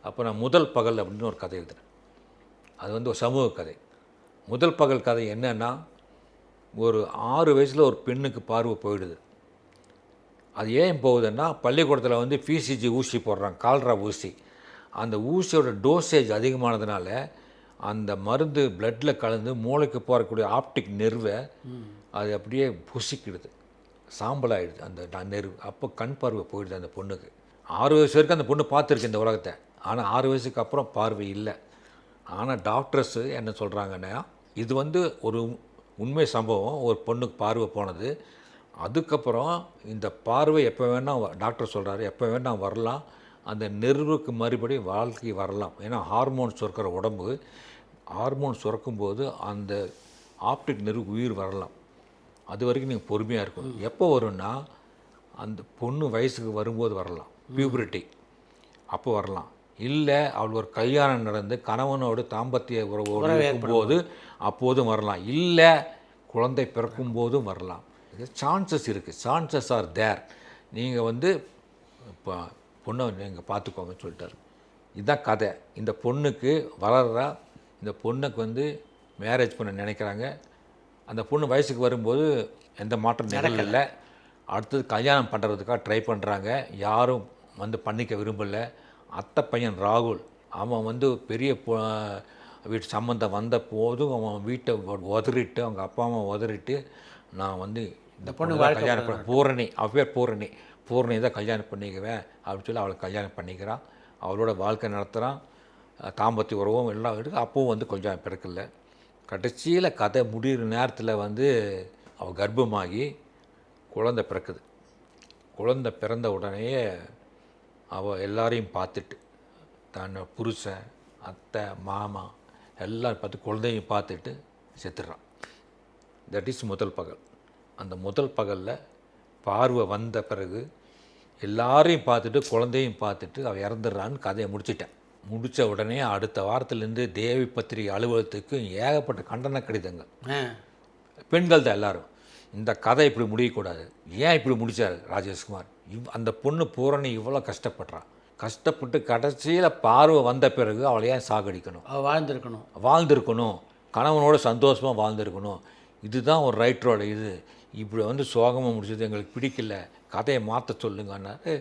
அப்போ நான் முதல் பகல் அப்படின்னு ஒரு கதை எழுதுனேன். அது வந்து ஒரு சமூக கதை. முதல் பகல் கதை என்னன்னா, ஒரு 6 வயசில் ஒரு பெண்ணுக்கு பார்வை போயிடுது. அது ஏன் போகுதுன்னா, பள்ளிக்கூடத்தில் வந்து பிசிஜி ஊசி போடுறாங்க, கால்ரா ஊசி. அந்த ஊசியோட டோசேஜ் அதிகமானதுனால அந்த மருந்து பிளட்டில் கலந்து மூளைக்கு போகக்கூடிய ஆப்டிக் நெர்வை அது அப்படியே புசிக்கிடுது, சாம்பலாகிடுது அந்த நெர்வு. அப்போ கண் பார்வை போயிடுது அந்த பொண்ணுக்கு. 6 வயசு வரைக்கும் அந்த பொண்ணு பார்த்துருக்கு இந்த உலகத்தை. ஆனால் 6 வயசுக்கு அப்புறம் பார்வை இல்லை. ஆனால் டாக்டர்ஸு என்ன சொல்கிறாங்கன்னா, இது வந்து ஒரு உண்மை சம்பவம். ஒரு பொண்ணுக்கு பார்வை போனது. அதுக்கப்புறம் இந்த பார்வை எப்போ வேணால் டாக்டர் சொல்கிறாரு, எப்போ வேணால் வரலாம். அந்த நெர்வுக்கு மறுபடி வாழ்க்கை வரலாம். ஏன்னா ஹார்மோன் சுரக்கிற உடம்பு, ஹார்மோன் சுரக்கும்போது அந்த ஆப்டிக் நெர்வு உயிர் வரலாம். அது வரைக்கும் நீங்கள் பொறுமையாக இருக்கணும். எப்போ வரும்னா, அந்த பொண்ணு வயசுக்கு வரும்போது வரலாம், பியூபரிட்டி அப்போ வரலாம். இல்லை அவள் ஒரு கல்யாணம் நடந்து கணவனோடு தாம்பத்திய உறவோடு இருக்கும்போது அப்போதும் வரலாம். இல்லை குழந்தை பிறக்கும் போதும் வரலாம். இது சான்சஸ் இருக்குது, சான்சஸ் ஆர் தேர். நீங்கள் வந்து இப்போ பொண்ணை நீங்கள் பார்த்துக்கோங்கன்னு சொல்லிட்டார். இதுதான் கதை. இந்த பொண்ணுக்கு வளர்றா, இந்த பொண்ணுக்கு வந்து மேரேஜ் பண்ண நினைக்கிறாங்க. அந்த பொண்ணு வயசுக்கு வரும்போது எந்த மாற்றம் நிகழல. அடுத்தது கல்யாணம் பண்ணுறதுக்காக ட்ரை பண்ணுறாங்க. யாரும் வந்து பண்ணிக்க விரும்பலை. அத்தை பையன் ராகுல், அவன் வந்து பெரிய வீட்டு சம்மந்தம் வந்த போதும் அவன் வீட்டை உதறிட்டு, அவங்க அப்பா அம்மா உதறிட்டு, நான் வந்து இந்த பொண்ணு கல்யாணம் பண்ண பூரணி, அவள் பேர் பூரணி, பூரணி தான் கல்யாணம் பண்ணிக்குவேன் அப்படின்னு சொல்லி அவளை கல்யாணம் பண்ணிக்கிறான். அவளோட வாழ்க்கை நடத்துகிறான். தாம்பத்திய உறவும் எல்லாம் இருக்குது. அப்பவும் வந்து கொஞ்சம் பிறக்கல. கடைசியில் கதை முடிகிற நேரத்தில் வந்து அவள் கர்ப்பமாகி குழந்தை பிறக்குது. குழந்தை பிறந்த உடனேயே அவள் எல்லாரையும் பார்த்துட்டு, தன் புருஷன், அத்தை, மாமா எல்லோரும் பார்த்து குழந்தையும் பார்த்துட்டு செத்துடுறான். தட் இஸ் முதல் பகல். அந்த முதல் பகலில் பார்வை வந்த பிறகு எல்லாரையும் பார்த்துட்டு குழந்தையும் பார்த்துட்டு அவள் இறந்துடுறான்னு கதையை முடிச்சிட்டேன். முடித்த உடனே அடுத்த வாரத்துலேருந்து தேவி பத்திரிகை அலுவலகத்துக்கு ஏகப்பட்ட கண்டன கடிதங்கள். பெண்கள் தான் எல்லாரும், இந்த கதை இப்படி முடியக்கூடாது, ஏன் இப்படி முடித்தார் ராஜேஷ்குமார், அந்த பொண்ணு பூரணி இவ்வளோ கஷ்டப்படுறான், கஷ்டப்பட்டு கடைசியில் பார்வை வந்த பிறகு அவளை ஏன் சாகடிக்கணும், வாழ்ந்திருக்கணும், கணவனோட சந்தோஷமாக வாழ்ந்திருக்கணும். இதுதான் ஒரு ரைட்டரோட இது. இப்படி வந்து சோகமாக முடிச்சது எங்களுக்கு பிடிக்கல, கதையை மாற்ற சொல்லுங்கன்னாரு.